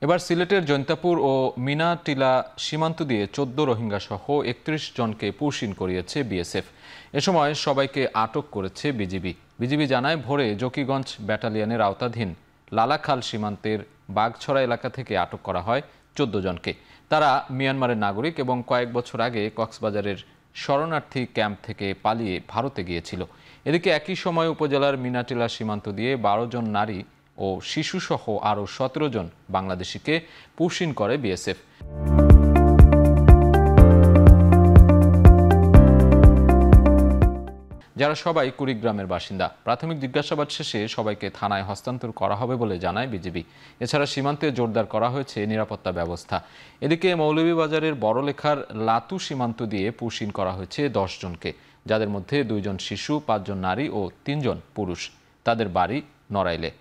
এবার সিলেটের জৈন্তাপুর ও মিনাটিলা সীমান্ত দিয়ে ১৪ রোহিঙ্গা সহ ৩১ জনকে পুশিন করিয়েছে বিএসএফ। এ সময় সবাইকে আটক করেছে বিজিবি জানায়, ভোরে জকিগঞ্জ ব্যাটালিয়নের আওতাধীন লালাখাল সীমান্তের বাগছড়া এলাকা থেকে আটক করা হয় ১৪ জনকে। তারা মিয়ানমারের নাগরিক এবং কয়েক বছর আগে কক্সবাজারের শরণার্থী ক্যাম্প থেকে পালিয়ে ভারতে গিয়েছিল। এদিকে একই সময় উপজেলার মিনাটিলা সীমান্ত দিয়ে ১২ জন নারী ও শিশুসহ আরও ১৭ জন বাংলাদেশিকে পুশিন করে বিএসএফ। যারা সবাই কুড়িগ্রামের বাসিন্দা। প্রাথমিক জিজ্ঞাসাবাদ শেষে সবাইকে থানায় হস্তান্তর করা হবে বলে জানায় বিজিবি। এছাড়া সীমান্তে জোরদার করা হয়েছে নিরাপত্তা ব্যবস্থা। এদিকে মৌলভীবাজারের বড়লেখার লাতু সীমান্ত দিয়ে পুশিন করা হয়েছে ১০ জনকে, যাদের মধ্যে ২ জন শিশু, ৫ জন নারী ও ৩ জন পুরুষ। তাদের বাড়ি নড়াইলে।